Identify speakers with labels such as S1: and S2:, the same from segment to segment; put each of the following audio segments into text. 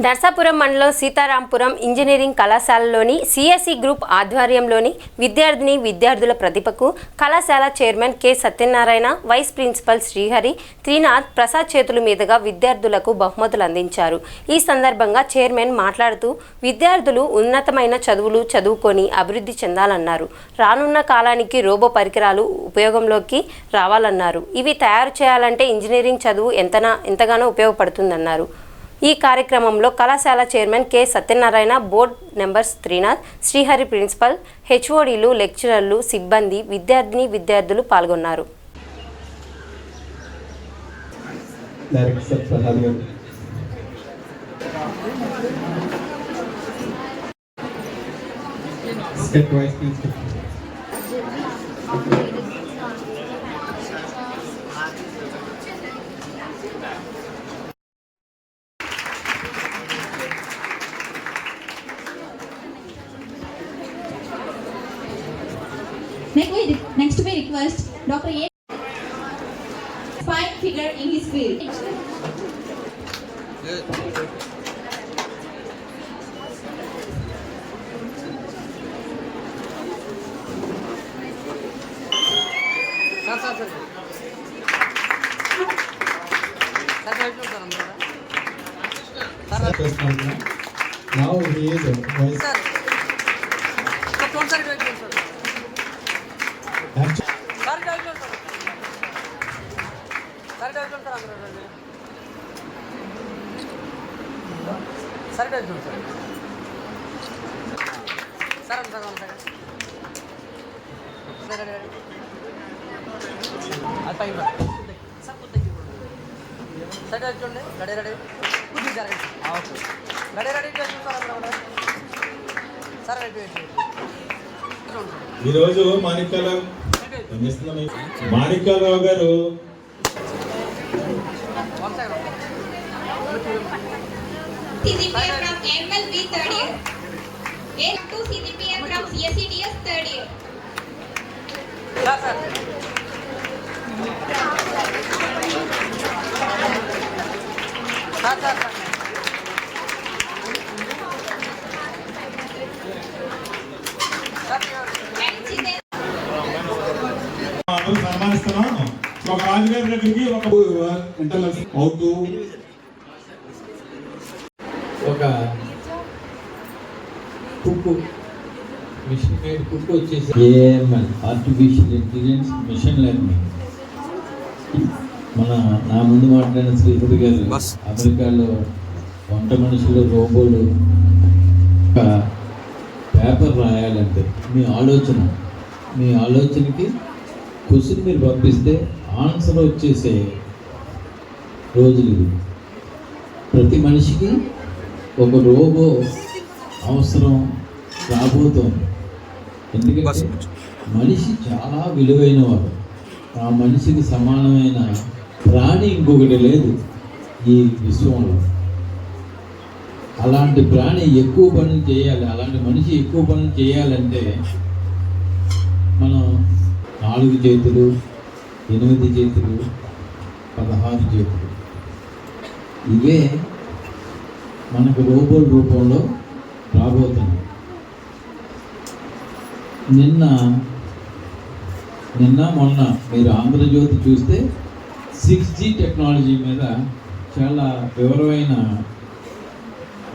S1: నర్సాపురం మండలం సీతారాంపురం ఇంజనీరింగ్ కళాశాలలోని CSE group ఆధ్వర్యంలోని విద్యార్థుల ప్రతిభకు కళాశాల chairman K Satyanarayana, vice principal Srihari, Trinath Prasad చేతుల మీదుగా విద్యార్థులకు బహుమతులు అందించారు. ఈ సందర్భంగా చైర్మన్ మాట్లాడుతూ విద్యార్థులు ఉన్నతమైన చదువులు చదువుకొని అభివృద్ధి చెందాలన్నారు. రానున్న కాలానికి రోబో పరికరాలు ఉపయోగంలోకి రావాలన్నారు. ఇవి తయారు చేయాలంటే ఇంజనీరింగ్ చదువు ఎంతగానో ఉపయోగపడుతుందన్నారు. ఈ కార్యక్రమంలో కళాశాల chairman K Satyanarayana, board members Trinath, Srihari, principal, హెచ్ఓడీలు, లెక్చరర్లు, సిబ్బంది, విద్యార్థులు పాల్గొన్నారు.
S2: Next we request Dr. A. Spine figure in his field.
S3: Now he is voice. ఈరోజు మాణిక్యాలరావు గారు
S2: CCPM from MLB third year. A2 CCPM from CSEDS third year.
S3: సన్మానిస్తున్నాం. ఒక రాజుగారి దగ్గరికి
S4: ఒక కుక్కు మిషన్ మేడ్ కుక్కు వచ్చేసి AML artificial intelligence machine learning. నా ముందు మాట్లాడిన శ్రీహరి గారు అమెరికాలో వంట మనుషులు రోబోలు ఒక పేపర్ రాయాలంటే మీ ఆలోచనకి క్వశ్చన్ మీరు పంపిస్తే ఆన్సర్ వచ్చేసే రోజులు ఇవి. ప్రతి మనిషికి ఒక రోబో అవసరం రాబోతోంది. ఎందుకంటే మనిషి చాలా విలువైన వాడు. ఆ మనిషికి సమానమైన ప్రాణి ఇంకొకటి లేదు ఈ విశ్వంలో. అలాంటి ప్రాణి ఎక్కువ పనులు చేయాలి, అలాంటి మనిషి ఎక్కువ పనులు చేయాలంటే మనం 4 చేతులు, 8 చేతులు, 16 చేతులు ఇవే మనకు రోబోల రూపంలో రాబోతున్నాయి. నిన్న మొన్న మీరు ఆంధ్రజ్యోతి చూస్తే 6G టెక్నాలజీ మీద చాలా వివరమైన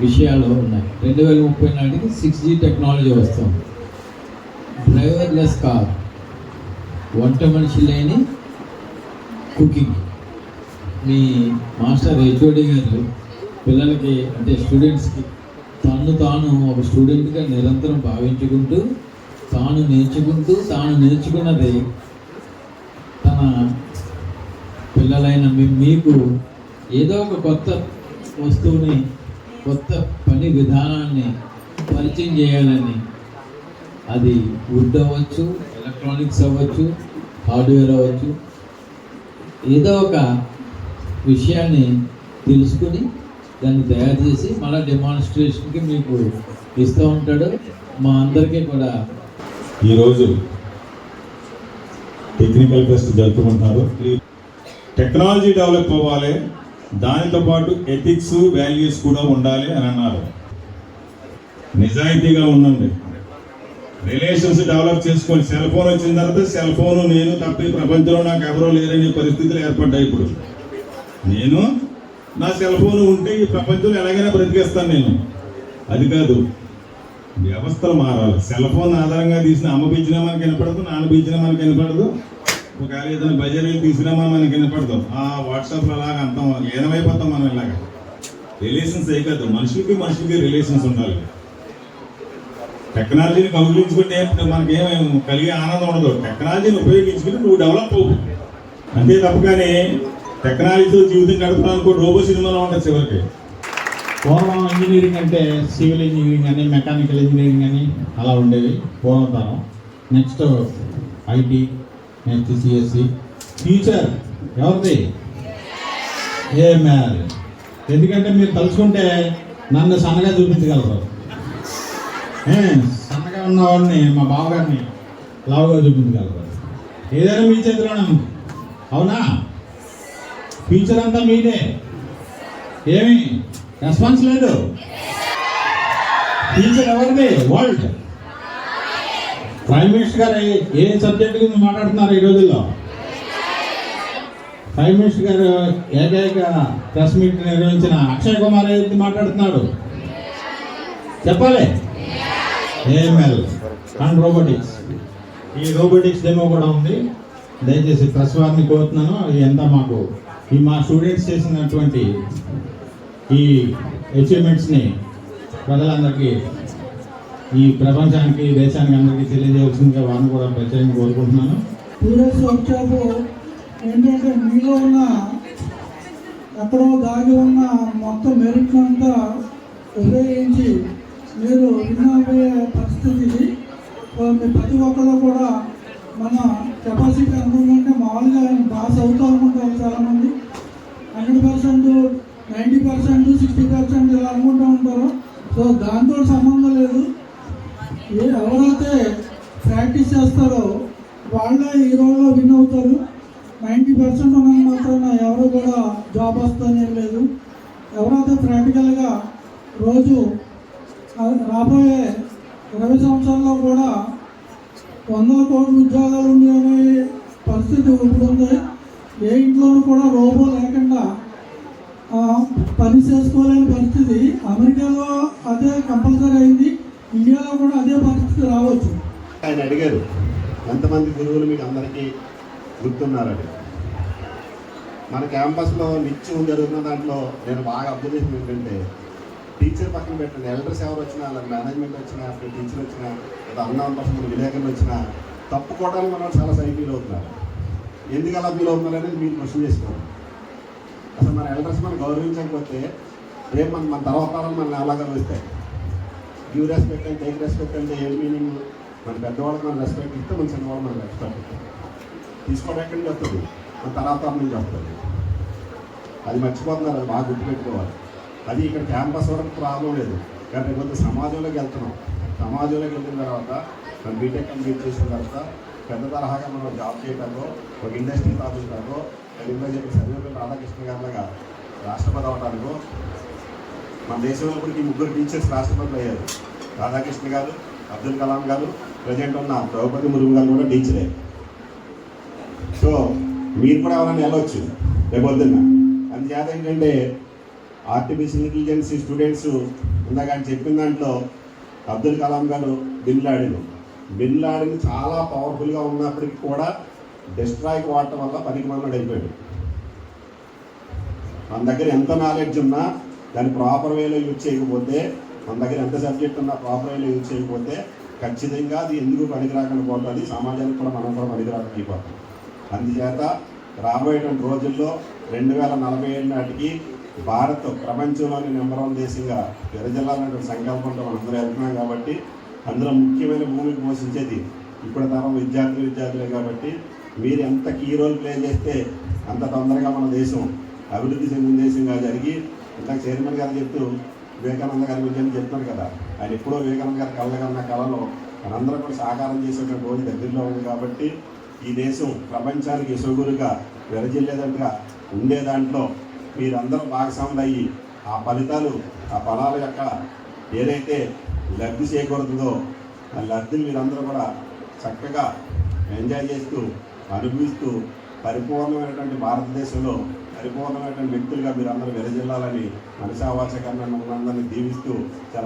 S4: విషయాలు ఉన్నాయి. 2030 నాటికి 6G టెక్నాలజీ వస్తుంది. డ్రైవర్లెస్ కార్, వంట మనిషి లేని కుకింగ్. మీ మాస్టర్ హెచ్ఓడి గారు పిల్లలకి అంటే స్టూడెంట్స్కి తాను ఒక స్టూడెంట్గా నిరంతరం భావించుకుంటూ తాను నేర్చుకున్నది తన పిల్లలైన మీకు ఏదో ఒక కొత్త వస్తువుని, కొత్త పని విధానాన్ని పరిచయం చేయాలని, అది వుడ్ అవ్వచ్చు, ఎలక్ట్రానిక్స్ అవ్వచ్చు, హార్డ్వేర్ అవ్వచ్చు, ఏదో ఒక విషయాన్ని తెలుసుకుని దాన్ని తయారు చేసి మళ్ళీ డెమాన్స్ట్రేషన్కి మీకు ఇస్తూ ఉంటాడు. మా అందరికీ కూడా
S3: ఈరోజు టెక్నికల్ ఫెస్ట్ జరుపుకుంటున్నారు. టెక్నాలజీ డెవలప్ అవ్వాలి, దానితో పాటు ఎథిక్స్ వాల్యూస్ కూడా ఉండాలి అని అన్నారు. నిజాయితీగా ఉండండి, రిలేషన్స్ డెవలప్ చేసుకోండి. సెల్ ఫోన్ వచ్చిన తర్వాత సెల్ ఫోన్ నేను తప్పి ప్రపంచంలో నాకు ఎవరో లేరనే పరిస్థితులు ఏర్పడ్డాయి. ఇప్పుడు నేను నా సెల్ ఫోన్ ఉంటే ఈ ప్రపంచంలో ఎలాగైనా బ్రతికేస్తాను నేను. అది కాదు, వ్యవస్థలు మారాలి. సెల్ ఫోన్ ఆధారంగా తీసిన అమ్మ పిచ్చినా మనకి వినపడదు, నాన్న పిచ్చినా మనకి వినపడదు, ఒకవేళ ఏదైనా బజార్లు తీసినామా మనకి వినపడదు. ఆ వాట్సాప్లో అలాగా అంతం ఏమైపోతాం మనం. ఇలాగా రిలేషన్స్ ఏ కాదు, మనుషులకి రిలేషన్స్ ఉండాలి. టెక్నాలజీని కౌగిలించుకుంటే మనకేమేమి కలిగే ఆనందం ఉండదు. టెక్నాలజీని ఉపయోగించుకుని నువ్వు డెవలప్ అవ్వు అంతే తప్ప. కానీ టెక్నాలజీతో జీవితం గడపాలనుకో రోబో సినిమాలో ఉంటుంది చివరికి.
S4: పూర్వం ఇంజనీరింగ్ అంటే సివిల్ ఇంజనీరింగ్ అని, మెకానికల్ ఇంజనీరింగ్ అని అలా ఉండేవి పూర్వతరం. Next IT, next CSC. Future ఎవరిది? ఏఎంఎల్. ఎందుకంటే మీరు తలుచుకుంటే నన్ను సన్నగా చూపించగలరు. సన్నగా ఉన్నవాడిని, మా బావగారిని లావుగా చూపించగలరు. ఏదైనా మీ చేతిలోనే ఉంది, అవునా? ఫ్యూచర్ అంతా మీదే, ఏమి రెస్పాన్స్ లేదు. ఫ్యూచర్ ఎవరిది? వరల్డ్. ప్రైమ్ మినిస్టర్ గారు ఏ సబ్జెక్ట్ గురించి మాట్లాడుతున్నారు ఈ రోజుల్లో? ప్రైమ్ మినిస్టర్ గారు ఏకైక ప్రెస్ మీట్ నిర్వహించిన అక్షయ్ కుమార్ ఏది మాట్లాడుతున్నాడు చెప్పాలి? AML and robotics. ఈ రోబోటిక్స్ డెమో కూడా ఉంది. దయచేసి ప్రెస్ వారిని కోరుతున్నాను, ఎంత మాకు ఈ మా స్టూడెంట్స్ చేసినటువంటి ఈ అచీవ్మెంట్స్ని ప్రజలందరికీ, ఈ ప్రపంచానికి, దేశానికి అందరికీ తెలియజేయాల్సిందిగా వారిని కూడా ప్రత్యేకంగా కోరుకుంటున్నాను.
S5: టూరిస్ట్ వర్క్షాప్ ఏంటంటే మీలో ఉన్న ఎక్కడో దాగి ఉన్న మొత్తం మెరిట్ అంతా ఉపయోగించి మీరు విన్నపోయే పరిస్థితి. ప్రతి ఒక్కరు కూడా మన కెపాసిటీ అనుకుంటే మామూలుగా పాస్ అవుతూ అనుకుంటారు చాలామంది. 100%, 90%, 60% ఇలా అనుకుంటూ ఉంటారు. సో దాంతో సంబంధం లేదు. ఎవరైతే ప్రాక్టీస్ చేస్తారో వాళ్ళే ఈ రోజులో విన్ అవుతారు. 90% ఉన్నది మాత్రం ఎవరు కూడా జాబ్ వస్తుందని లేదు. ఎవరైతే ప్రాక్టికల్గా రోజు రాబోయే 20 సంవత్సరాల్లో కూడా 100 కోట్ల ఉద్యోగాలు ఉండేనే పరిస్థితి ఇప్పుడు ఉంది. ఏ ఇంట్లోనూ కూడా రోబో లేకుండా పని చేసుకోలేని పరిస్థితి. అమెరికాలో అదే కంపల్సరీ అయింది, ఇండియాలో కూడా అదే పరిస్థితి రావచ్చు.
S6: ఆయన అడిగారు ఎంతమంది గురువులు మీకు అందరికీ గుర్తున్నారని. మన క్యాంపస్లో నిత్యం జరుగుతున్న దాంట్లో నేను బాగా అబ్జర్వ్ చేసింది ఏంటంటే, టీచర్ పక్కన పెట్టండి, ఎల్డర్స్ ఎవరు వచ్చినా, అలాగే మేనేజ్మెంట్ వచ్చినా, టీచర్ వచ్చినా, లేదా అన్నవరం పర్సన్ విలేకరులు వచ్చినా తప్పుకోవడానికి మనం చాలా సై ఫీల్ అవుతున్నారు. ఎందుకు అలా ఫీల్ అవుతున్నారు అనేది మీరు క్వశ్చన్ చేసుకోండి. అసలు మన ఎల్డర్స్ మనం గౌరవించకపోతే రేపు మన తర్వాత తరాలు మనం ఎలా గౌరవిస్తాయి? గివ్ రెస్పెక్ట్ అంటే, టేక్ రెస్పెక్ట్ అంటే ఏం మీనింగ్? మన పెద్దవాళ్ళకి మనం రెస్పెక్ట్ ఇస్తే మన చిన్నవాళ్ళు మనం రెస్పెక్ట్ తీసుకోవడం ఎక్కడి నుంచి వస్తుంది? మన తర్వాత నుంచి వస్తుంది. అది మర్చిపోతున్నారు, అది బాగా గుర్తుపెట్టుకోవాలి. అది ఇక్కడ క్యాంపస్ వరకు ప్రాబ్లం లేదు, కానీ రేపు సమాజంలోకి వెళ్తున్నాం. సమాజంలోకి వెళ్ళిన తర్వాత మనం బీటెక్ కంప్లీట్ చేసిన తర్వాత పెద్ద తరహాగా మనం జాబ్ చేయడానికో, ఒక ఇండస్ట్రీ స్థాపించడానికో, ఇంట్లో చెప్పి సర్వేపల్లి రాధాకృష్ణ గారిలాగా రాష్ట్రపతి అవడానికో. మన దేశంలో ఇప్పటికి 3 టీచర్స్ రాష్ట్రపతులు అయ్యారు. రాధాకృష్ణ గారు, అబ్దుల్ కలాం గారు, ప్రజెంట్ ఉన్న ద్రౌపది ముర్ము గారు కూడా టీచరే. సో మీరు కూడా ఎవరైనా వెళ్ళవచ్చు రేపొద్దున్న. అందుచేత ఏంటంటే ఆర్టిఫిషియల్ ఇంటెలిజెన్స్ స్టూడెంట్స్ ఇందాక ఆయన చెప్పిన దాంట్లో అబ్దుల్ కలాం గారు బిన్ లాడెన్ చాలా పవర్ఫుల్గా ఉన్నప్పటికీ కూడా డిస్ట్రాయ్కి వాడటం వల్ల పనికి మన్నాడు అయిపోయాడు. మన దగ్గర ఎంత నాలెడ్జ్ ఉన్నా దాన్ని ప్రాపర్ వేలో యూజ్ చేయకపోతే, మన దగ్గర ఎంత సబ్జెక్ట్ ఉన్నా ప్రాపర్ వేలో యూజ్ చేయకపోతే ఖచ్చితంగా అది ఎందుకు పనికిరాకుండా పోతుంది, సమాజానికి కూడా మనం కూడా పనికిరాకుండా అయిపోతాం. అందుచేత రాబోయేటువంటి రోజుల్లో 2047 నాటికి భారత్ ప్రపంచంలోని నెంబర్ 1 దేశంగా విరజిల్లాలనే సంకల్పంతో మనందరూ వెళ్తున్నాం. కాబట్టి అందులో ముఖ్యమైన భూమికి పోషించేది ఇప్పుడు తరం విద్యార్థులే. కాబట్టి మీరు ఎంత కీ రోల్ ప్లే చేస్తే అంత తొందరగా మన దేశం అభివృద్ధి చెందిన దేశంగా జరిగి, ఇంత చైర్మన్ గారు చెప్తూ వివేకానంద గారి గురించి చెప్తున్నారు కదా, ఆయన ఎప్పుడో వివేకానంద గారి కళ్ళ కళలో మనందరం కూడా సాకారం చేసేటువంటి రోజు దగ్గరలో ఉంది. కాబట్టి ఈ దేశం ప్రపంచానికి యశోగురుగా విరజిల్లేదంటగా ఉండే దాంట్లో మీరందరూ భాగస్వాములు అయ్యి ఆ ఫలితాలు, ఆ ఫలాల యొక్క ఏదైతే లబ్ధి చేకూరుతుందో ఆ లబ్ధిని మీరందరూ కూడా చక్కగా ఎంజాయ్ చేస్తూ అనుభవిస్తూ పరిపూర్ణమైనటువంటి భారతదేశంలో పరిపూర్ణమైనటువంటి వ్యక్తులుగా మీరందరూ విరజిల్లాలని మనసావాచకరణ మనందరినీ దీవిస్తూ చాలా